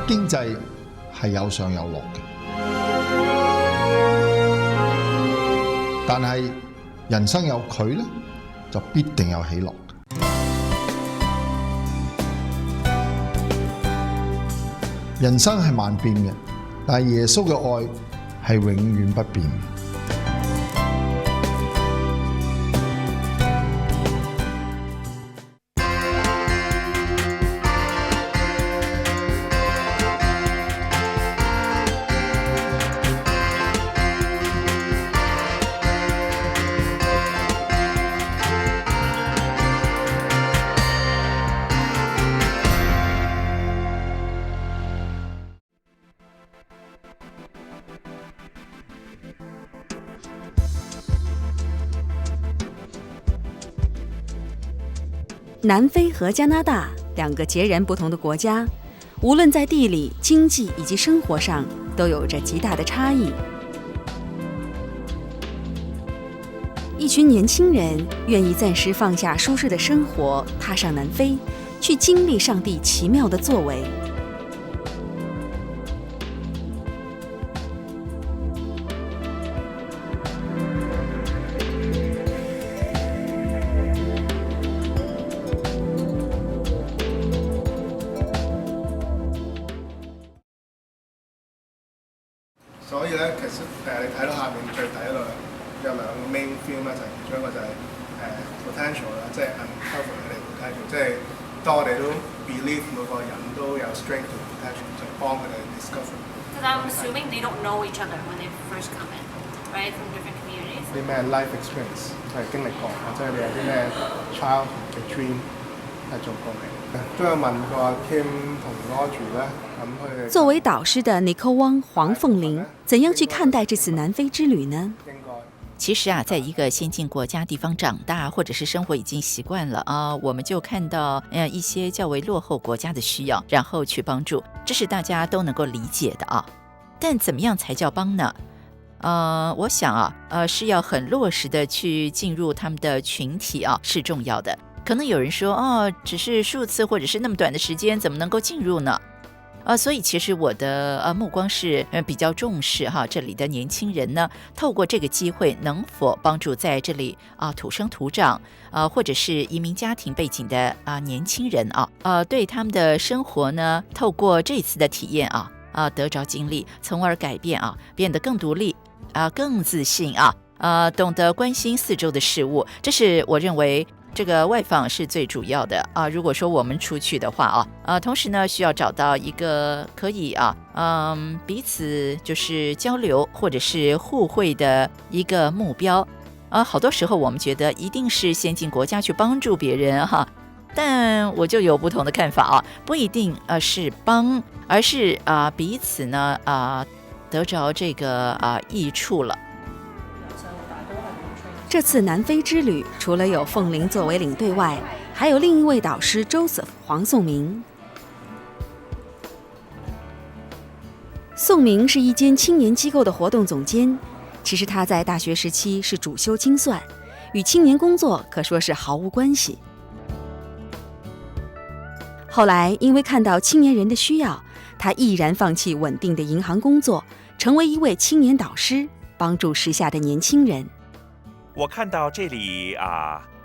經濟係有上有落嘅，但係人生有佢呢，就必定有喜樂。人生係萬變嘅，但係耶穌嘅愛係永遠不變。南非和加拿大两个截然不同的国家，无论在地理、经济以及生活上，都有着极大的差异。一群年轻人愿意暂时放下舒适的生活，踏上南非，去经历上帝奇妙的作为。所以咧，其實你睇到下面最底嗰度有兩個 main theme 咧，就係其中一個就係potential 啦，即係 uncover 佢哋 potential， 即係當我哋都 believe 每個人都有 strength to potential， 就幫佢哋 discover。Because I'm assuming they don't know each other when they first come in, right? From different communities. 啲咩 life experience 係經歷過，或者你有啲咩 childhood 嘅 dream 係做過嚟。都有問過 Kim 同 Audrey 咧，咁佢哋作为导师的 Nicole Wang 黄凤玲，怎样去看待这次南非之旅呢？其实啊，在一个先进国家地方长大，或者是生活已经习惯了啊，我们就看到一些较为落后国家的需要，然后去帮助，这是大家都能够理解的啊。但怎么样才叫帮呢？我想啊，是要很落实的去进入他们的群体啊，是重要的。可能有人说，只是数次或者是那么短的时间，怎么能够进入呢？所以其实我的目光是比较重视这里的年轻人呢，透过这个机会能否帮助在这里土生土长或者是移民家庭背景的年轻人对他们的生活呢，透过这次的体验得着经历，从而改变变得更独立更自信懂得关心四周的事物，这是我认为这个外访是最主要的如果说我们出去的话同时呢，需要找到一个可以彼此就是交流或者是互惠的一个目标好多时候我们觉得一定是先进国家去帮助别人但我就有不同的看法不一定是帮，而是彼此呢得着这个益处了。这次南非之旅，除了有凤玲作为领队外，还有另一位导师 Joseph 黄颂明。颂明是一间青年机构的活动总监，其实他在大学时期是主修精算，与青年工作可说是毫无关系。后来因为看到青年人的需要，他毅然放弃稳定的银行工作，成为一位青年导师，帮助时下的年轻人。我看到这里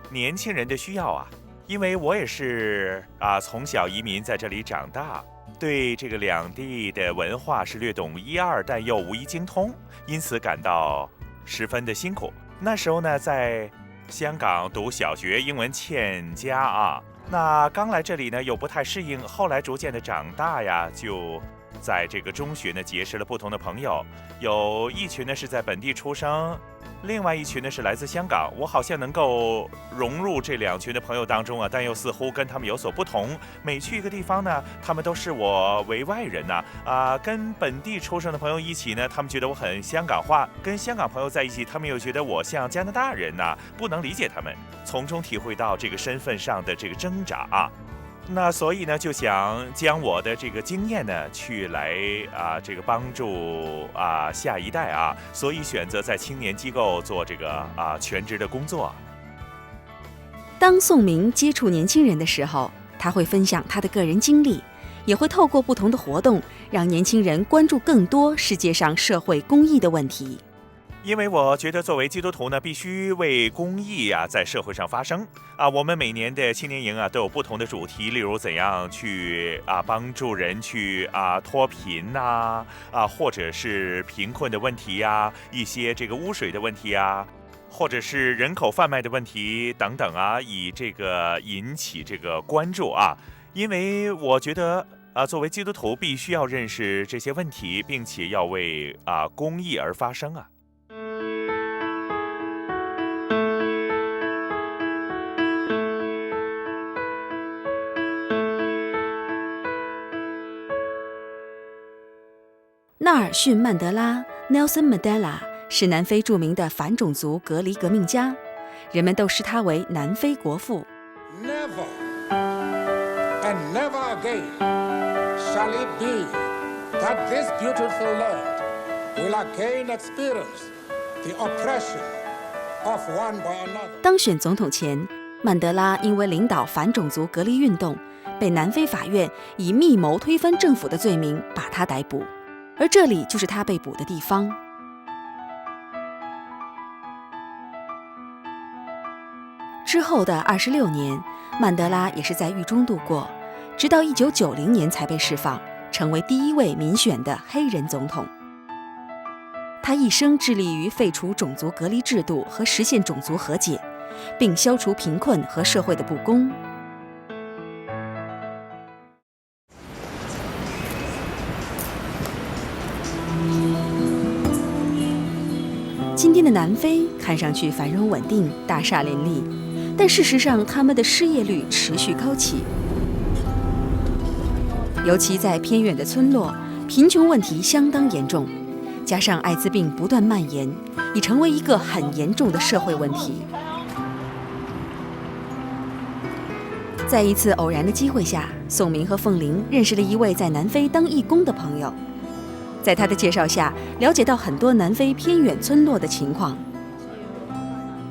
年轻人的需要因为我也是从小移民在这里长大，对这个两地的文化是略懂一二，但又无一精通，因此感到十分的辛苦。那时候呢，在香港读小学，英文欠佳那刚来这里呢又不太适应，后来逐渐的长大就在这个中学呢结识了不同的朋友，有一群呢是在本地出生，另外一群呢是来自香港，我好像能够融入这两群的朋友当中但又似乎跟他们有所不同。每去一个地方呢，他们都视我为外人跟本地出生的朋友一起呢，他们觉得我很香港化；跟香港朋友在一起，他们又觉得我像加拿大人不能理解他们，从中体会到这个身份上的这个挣扎那所以呢，就想将我的这个经验呢，去来这个帮助下一代所以选择在青年机构做这个全职的工作。当颂明接触年轻人的时候，他会分享他的个人经历，也会透过不同的活动，让年轻人关注更多世界上社会公益的问题。因为我觉得作为基督徒呢，必须为公益在社会上发声我们每年的青年营都有不同的主题，例如怎样去帮助人去脱贫或者是贫困的问题一些这个污水的问题或者是人口贩卖的问题等等以这个引起这个关注因为我觉得作为基督徒必须要认识这些问题，并且要为公益而发声纳尔逊·曼德拉 （Nelson Mandela） 是南非著名的反种族隔离革命家，人们都视他为南非国父。Never and never again shall it be that this beautiful land will again experience the oppression of one by another. 当选总统前，曼德拉因为领导反种族隔离运动，被南非法院以密谋推翻政府的罪名把他逮捕，而这里就是他被捕的地方。之后的26年，曼德拉也是在狱中度过，直到1990年才被释放，成为第一位民选的黑人总统。他一生致力于废除种族隔离制度和实现种族和解，并消除贫困和社会的不公。今天的南非看上去繁荣稳定，大厦林立，但事实上他们的失业率持续高企。尤其在偏远的村落，贫穷问题相当严重，加上艾滋病不断蔓延，已成为一个很严重的社会问题。在一次偶然的机会下，宋明和凤玲认识了一位在南非当义工的朋友。在他的介绍下，了解到很多南非偏远村落的情况。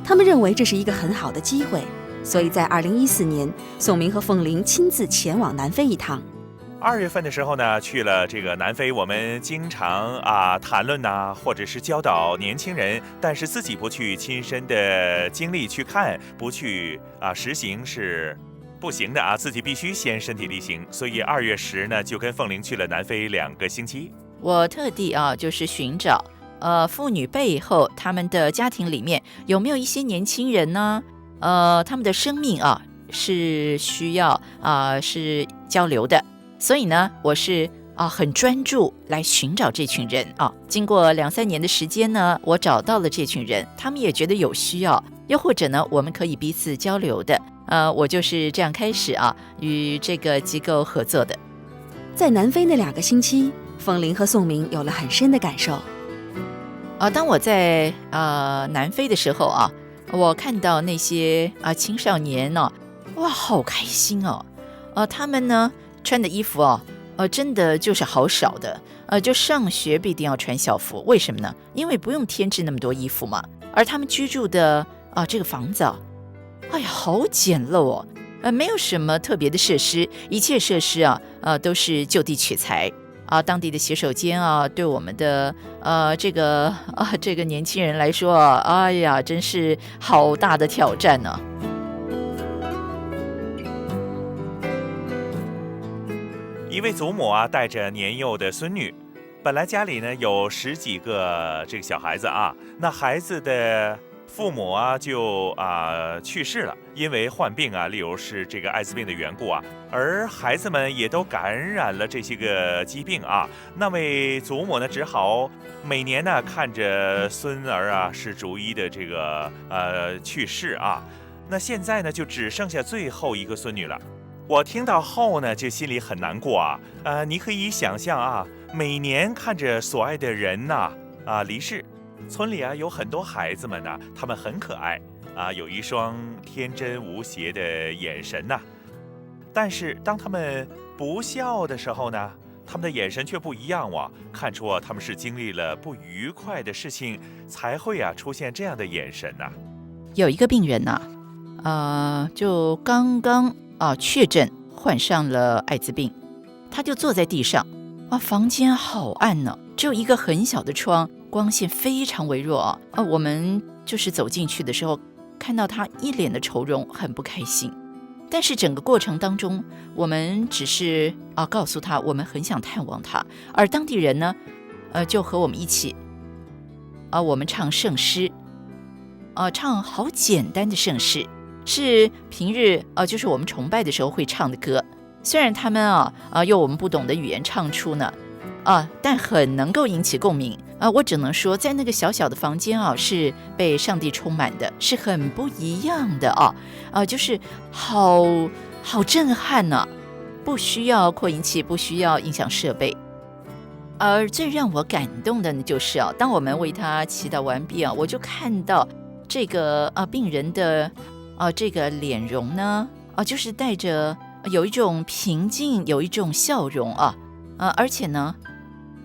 他们认为这是一个很好的机会，所以在2014年，宋明和凤玲亲自前往南非一趟。2月份的时候呢，去了这个南非，我们经常谈论或者是教导年轻人，但是自己不去亲身的经历去看，不去实行是不行的自己必须先身体力行。所以2月10呢，就跟凤玲去了南非2个星期。我特地就是寻找妇女背后他们的家庭里面有没有一些年轻人呢？他们的生命是需要是交流的，所以呢，我是很专注来寻找这群人经过2-3年的时间呢，我找到了这群人，他们也觉得有需要，又或者呢，我们可以彼此交流的。我就是这样开始与这个机构合作的。在南非那2个星期，凤玲和宋明有了很深的感受。当我在南非的时候我看到那些青少年哇，好开心他们呢穿的衣服真的就是好少的，就上学必定要穿校服。为什么呢？因为不用添置那么多衣服嘛。而他们居住的这个房子哎呀，好简陋没有什么特别的设施，一切设施都是就地取材当地的洗手间对我们的这个年轻人来说哎呀，真是好大的挑战呢。一位祖母带着年幼的孙女，本来家里呢有10几个这个小孩子那孩子的父母就去世了，因为患病例如是这个艾滋病的缘故而孩子们也都感染了这些个疾病那位祖母呢只好每年呢看着孙儿是逐一的这个去世那现在呢就只剩下最后一个孙女了。我听到后呢就心里很难过你可以想象每年看着所爱的人离世。村里有很多孩子们呢，他们很可爱有一双天真无邪的眼神但是当他们不笑的时候呢，他们的眼神却不一样看出他们是经历了不愉快的事情，才会出现这样的眼神有一个病人就刚刚确诊患上了艾滋病，他就坐在地上。房间好暗呢，只有一个很小的窗，光线非常微弱我们就是走进去的时候，看到他一脸的愁容，很不开心。但是整个过程当中，我们只是告诉他我们很想探望他，而当地人呢，就和我们一起我们唱圣诗，唱好简单的圣诗，是平日就是我们崇拜的时候会唱的歌。虽然他们用我们不懂的语言唱出呢，但很能够引起共鸣我只能说，在那个小小的房间是被上帝充满的，是很不一样的就是好震撼呢不需要扩音器，不需要音响设备。而最让我感动的呢，就是当我们为他祈祷完毕我就看到这个病人的这个脸容呢就是带着有一种平静，有一种笑容而且呢，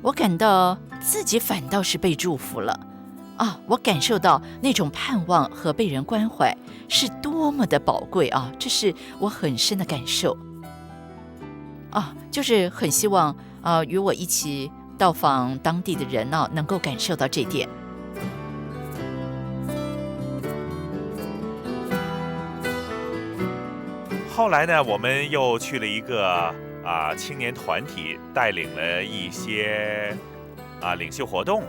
我感到自己反倒是被祝福了我感受到那种盼望和被人关怀是多么的宝贵这是我很深的感受就是很希望与我一起到访当地的人能够感受到这点。后来呢，我们又去了一个青年团体，带领了一些领袖活动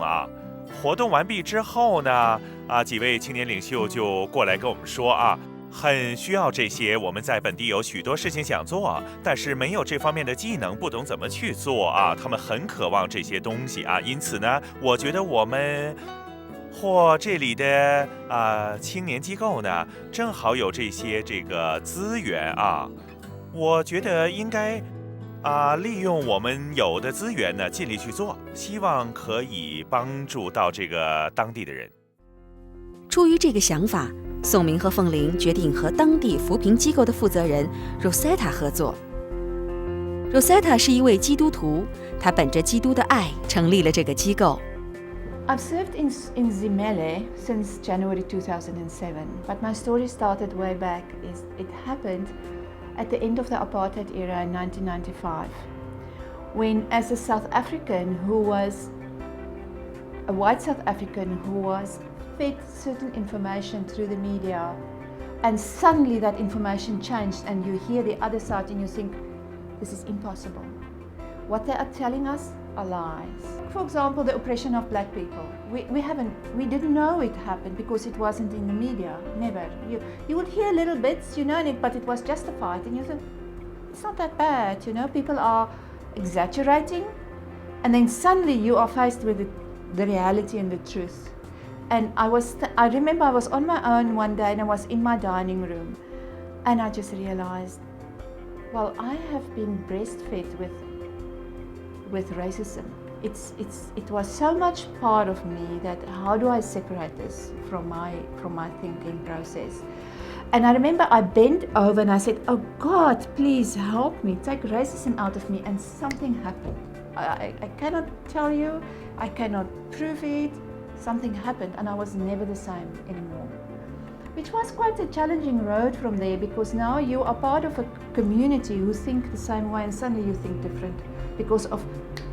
活动完毕之后呢，几位青年领袖就过来跟我们说很需要这些，我们在本地有许多事情想做，但是没有这方面的技能，不懂怎么去做他们很渴望这些东西因此呢，我觉得我们或这里的青年机构呢，正好有这个资源我觉得应该利用我们有的资源呢，尽力去做，希望可以帮助到这个当地的人。出于这个想法，宋明和凤玲决定和当地扶贫机构的负责人 Rosetta 合作。Rosetta 是一位基督徒，她本着基督的爱成立了这个机构。I've served in Zimele since January 2007, but my story started way back. It happened at the end of the apartheid era in 1995, when as a South African who was a white South African who was fed certain information through the media, and suddenly that information changed and you hear the other side and you think, this is impossible. What they are telling us are lies. For example, the oppression of black people. We didn't know it happened because it wasn't in the media, never. You would hear little bits, but it was justified and you think, it's not that bad, people are exaggerating, and then suddenly you are faced with the reality and the truth. And I remember I was on my own one day and I was in my dining room and I just realized, well, I have been breastfed with racism. It was so much part of me that how do I separate this from my thinking process? And I remember I bent over and I said, oh God, please help me, take racism out of me, and something happened. I cannot tell you, I cannot prove it. Something happened and I was never the same anymore. Which was quite a challenging road from there, because now you are part of a community who think the same way and suddenly you think different because of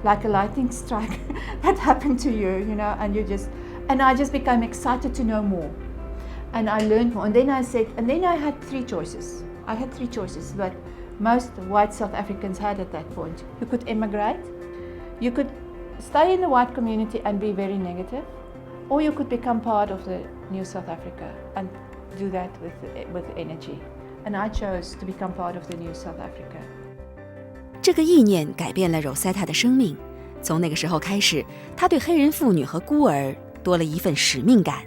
like a lightning strike that happened to you, and I just became excited to know more. And I learned more. And then I had three choices. I had three choices that most white South Africans had at that point. You could emigrate, you could stay in the white community and be very negative, or you could become part of the new South Africa and do that with energy. And I chose to become part of the new South Africa. 这个意念改变了 Rosetta 的生命。从那个时候开始，她对黑人妇女和孤儿多了一份使命感。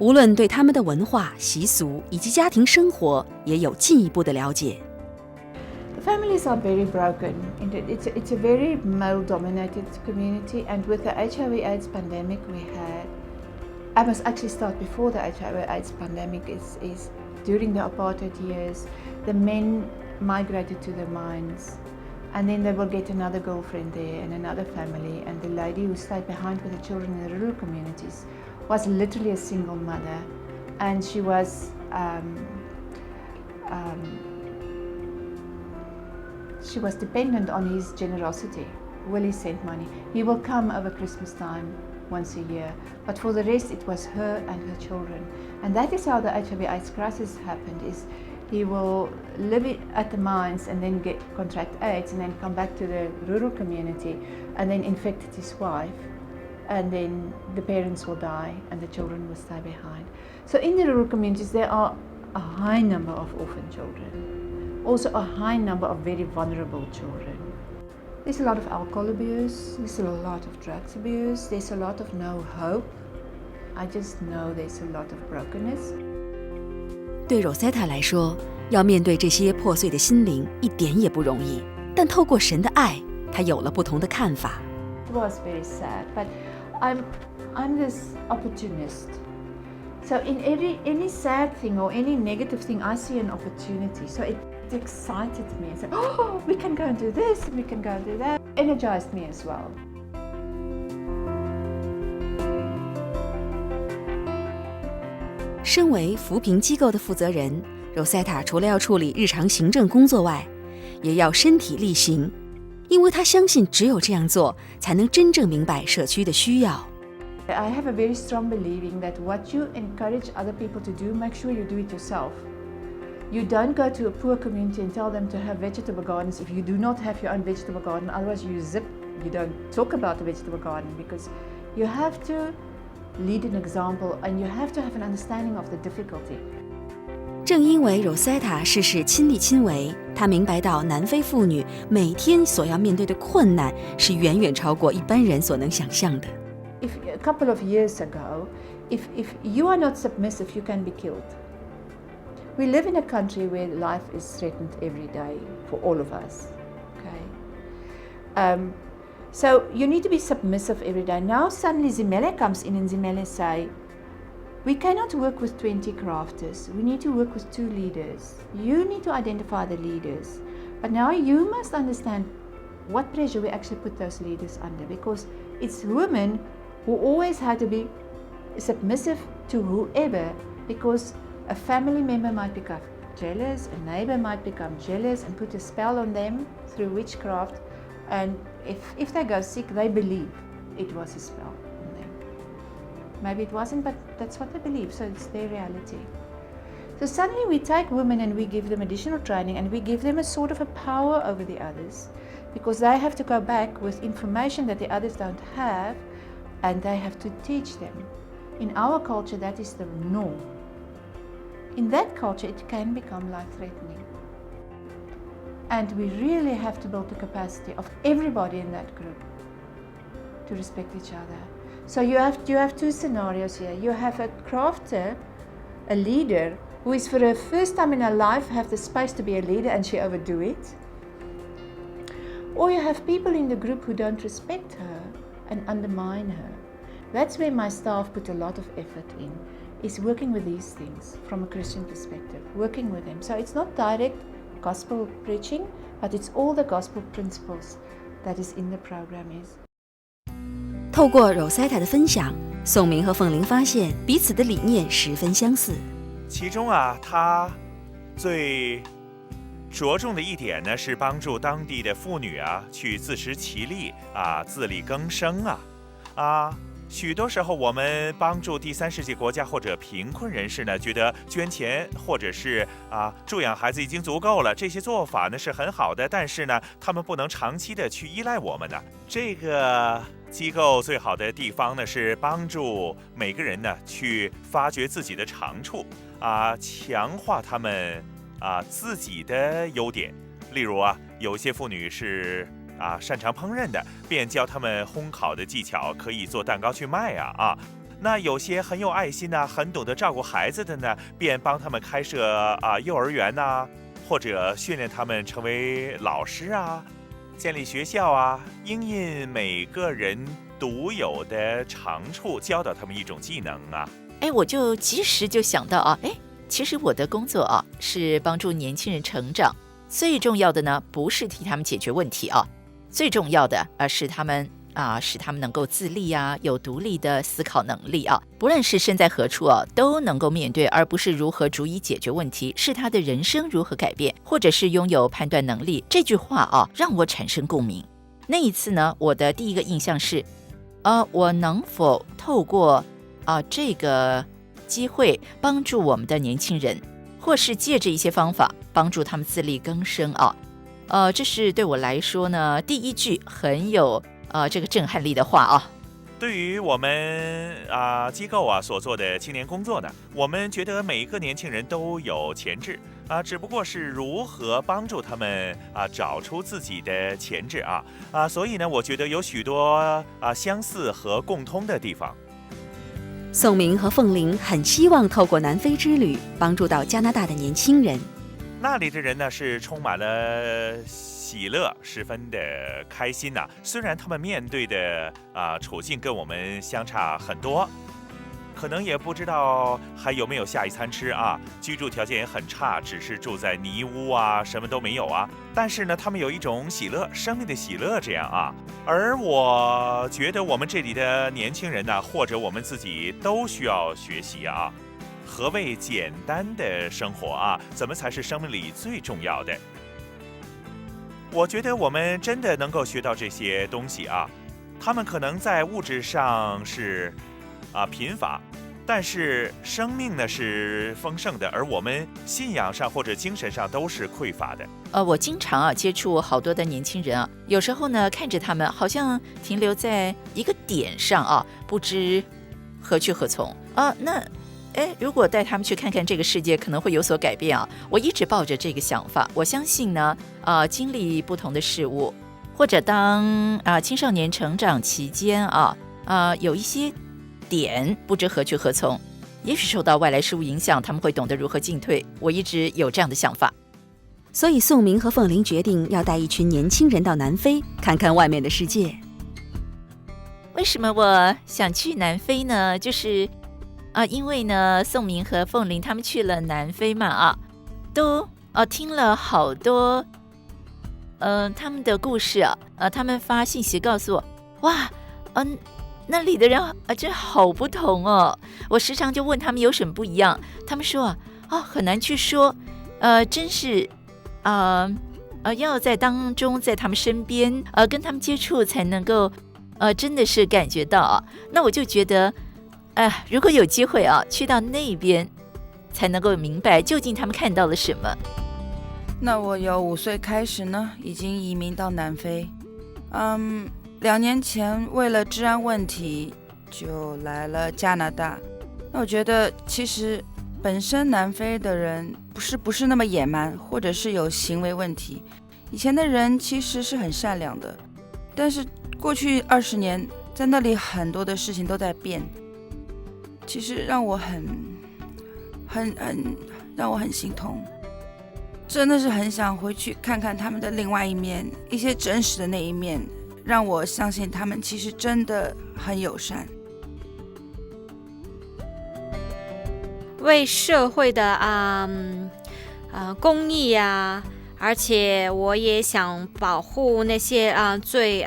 无论对他们的文化、习俗以及家庭生活也有进一步的了解。The families are very broken. It's a very male-dominated community, and with the HIV/AIDS pandemic we had, I must actually start before the HIV/AIDS pandemic is during the apartheid years, the men migrated to the mines, and then they will get another girlfriend there and another family, and the lady who stayed behind with the children in the rural communities was literally a single mother, and she was she was dependent on his generosity. Willie sent money. He will come over Christmas time once a year, but for the rest it was her and her children. And that is how the HIV/AIDS crisis happened, is he will live at the mines and then contract AIDS and then come back to the rural community and then infect his wife, and then the parents will die and the children will stay behind. So in the rural communities there are a high number of orphan children, also a high number of very vulnerable children. There's a lot of alcohol abuse, there's a lot of drugs abuse, there's a lot of no hope. I just know there's a lot of brokenness. 对 Rosetta 来说，要面对这些破碎的心灵一点也不容易，但透过神的爱，她有了不同的看法。It was very sad, but I'm this opportunist. So in any sad thing or any negative thing, I see an opportunity. So it excited me and said, oh, we can go and do this, and we can go and do that. Energized me as well. 身为扶贫机构的负责人 ，Rosetta 除了要处理日常行政工作外，也要身体力行，因为她相信只有这样做，才能真正明白社区的需要。I have a very strong believing that what you encourage other people to do, make sure you do it yourself. You don't go to a poor community and tell them to have vegetable gardens if you do not have your own vegetable garden. Otherwise you don't talk about the vegetable garden, because you have to lead an example and you have to have an understanding of the difficulty. 正因为 Rosetta 事事亲力亲为，她明白到南非妇女每天所要面对的困难是远远超过一般人所能想象的。If a couple of years ago, if you are not submissive, you can be killed. We live in a country where life is threatened every day for all of us. Okay. So you need to be submissive every day. Now suddenly Zimele comes in and Zimele say, we cannot work with 20 crafters. We need to work with 2 leaders. You need to identify the leaders. But now you must understand what pressure we actually put those leaders under, because it's women who always had to be submissive to whoever, because a family member might become jealous, a neighbor might become jealous and put a spell on them through witchcraft, and if they go sick, they believe it was a spell on them. Maybe it wasn't, but that's what they believe, so it's their reality. So suddenly we take women and we give them additional training and we give them a sort of a power over the others, because they have to go back with information that the others don't have, and they have to teach them. In our culture, that is the norm. In that culture, it can become life-threatening. And we really have to build the capacity of everybody in that group to respect each other. So you have 2 scenarios here. You have a crafter, a leader, who is for the first time in her life have the space to be a leader and she overdo it. Or you have people in the group who don't respect her and undermine her. That's where my staff put a lot of effort in, is working with these things from a Christian perspective, working with them. So it's not direct gospel preaching, but it's all the gospel principles that is in the program is. 透过 Rosetta 的分享，宋明和凤玲发现彼此的理念十分相似。其中啊，他最着重的一点呢，是帮助当地的妇女啊去自食其力啊，自力更生啊。许多时候我们帮助第3世界国家或者贫困人士呢，觉得捐钱或者是助养孩子已经足够了，这些做法呢是很好的，但是呢，他们不能长期的去依赖我们呢。这个机构最好的地方呢，是帮助每个人呢去发掘自己的长处强化他们自己的优点。例如有些妇女是擅长烹饪的，便教他们烘烤的技巧，可以做蛋糕去卖那有些很有爱心很懂得照顾孩子的呢，便帮他们开设幼儿园或者训练他们成为老师建立学校因应每个人独有的长处，教导他们一种技能我就及时就想到其实我的工作是帮助年轻人成长，最重要的呢不是替他们解决问题最重要的是他们使他们能够自立啊，有独立的思考能力啊，不论是身在何处啊，都能够面对，而不是如何逐一解决问题，是他的人生如何改变，或者是拥有判断能力。这句话啊，让我产生共鸣。那一次呢，我的第一个印象是，我能否透过这个机会帮助我们的年轻人，或是借着一些方法帮助他们自力更生啊？这是对我来说呢，第一句很有这个震撼力的话啊。对于我们机构所做的青年工作呢，我们觉得每一个年轻人都有潜质只不过是如何帮助他们找出自己的潜质所以呢，我觉得有许多相似和共通的地方。宋明和凤玲很希望透过南非之旅帮助到加拿大的年轻人。那里的人呢是充满了喜乐，十分的开心虽然他们面对的处境跟我们相差很多，可能也不知道还有没有下一餐吃居住条件也很差，只是住在泥屋什么都没有但是呢，他们有一种喜乐，生命的喜乐这样而我觉得我们这里的年轻人呢，或者我们自己都需要学习何谓简单的生活怎么才是生命里最重要的？我觉得我们真的能够学到这些东西他们可能在物质上是贫乏，但是生命呢是丰盛的，而我们信仰上或者精神上都是匮乏的。我经常接触好多的年轻人有时候呢看着他们好像停留在一个点上不知何去何从如果带他们去看看这个世界，可能会有所改变我一直抱着这个想法。我相信呢经历不同的事物，或者当青少年成长期间有一些点不知何去何从，也许受到外来事物影响，他们会懂得如何进退。我一直有这样的想法。所以宋明和凤玲决定要带一群年轻人到南非看看外面的世界。为什么我想去南非呢？就是因为呢宋明和凤玲他们去了南非嘛都听了好多他们的故事他们发信息告诉我，哇那里的人真好不同我时常就问他们有什么不一样，他们说很难去说，真是要在当中，在他们身边跟他们接触才能够真的是感觉到那我就觉得如果有机会去到那边才能够明白究竟他们看到了什么。那我由5岁开始呢已经移民到南非2年前为了治安问题就来了加拿大。那我觉得其实本身南非的人不是那么野蛮，或者是有行为问题，以前的人其实是很善良的，但是过去20年在那里很多的事情都在变，其实让我很心痛，真的是很想回去看看他们的另外一面，一些真实的那一面，让我相信他们其实真的很友善。为社会的公益而且我也想保护那些最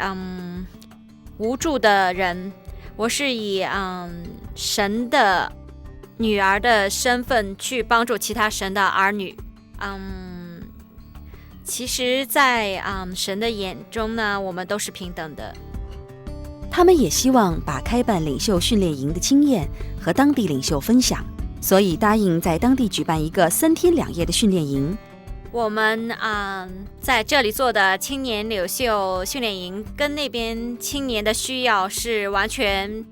无助的人。我是以神的女儿的身份去帮助其他神的儿女。其实在神的眼中呢，我们都是平等的。他们也希望把开办领袖训练营的经验和当地领袖分享，所以答应在当地举办一个3天2夜的训练营。我们在这里做的青年领袖训练营跟那边青年的需要是完全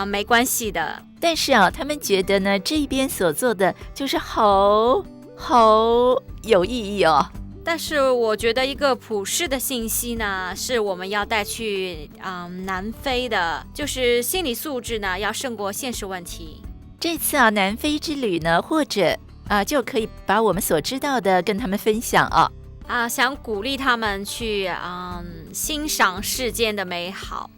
没关系的。但是他们觉得呢这边所做的就是好有意义但是我觉得一个普世的信息呢，是我们要带去南非的，就是心理素质呢要胜过现实问题。这次南非之旅呢，或者就可以把我们所知道的跟他们分享想鼓励他们去欣赏世间的美好。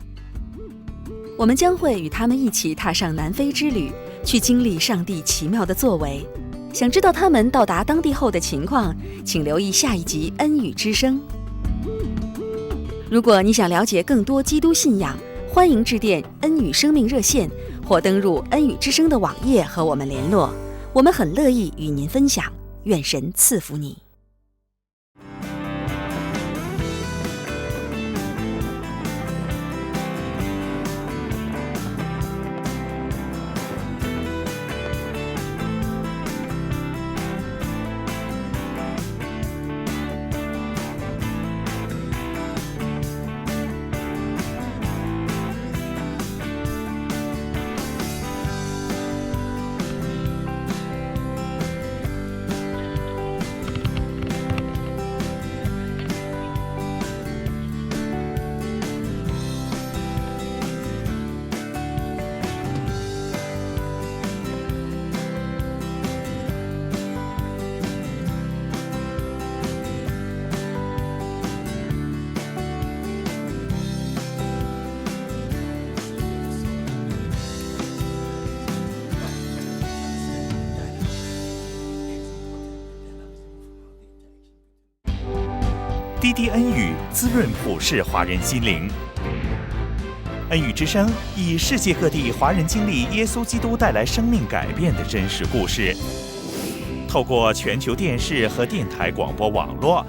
我们将会与他们一起踏上南非之旅，去经历上帝奇妙的作为。想知道他们到达当地后的情况，请留意下一集《恩语之声》。如果你想了解更多基督信仰，欢迎致电恩语生命热线，或登入恩语之声的网页和我们联络。我们很乐意与您分享，愿神赐福你。滴滴恩语，滋润普世华人心灵。恩语之声以世界各地华人经历耶稣基督带来生命改变的真实故事，透过全球电视和电台广播网络，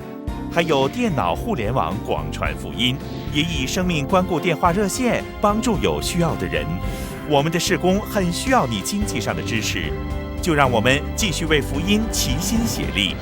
还有电脑互联网广传福音，也以生命关顾电话热线帮助有需要的人。我们的事工很需要你经济上的支持，就让我们继续为福音齐心协力。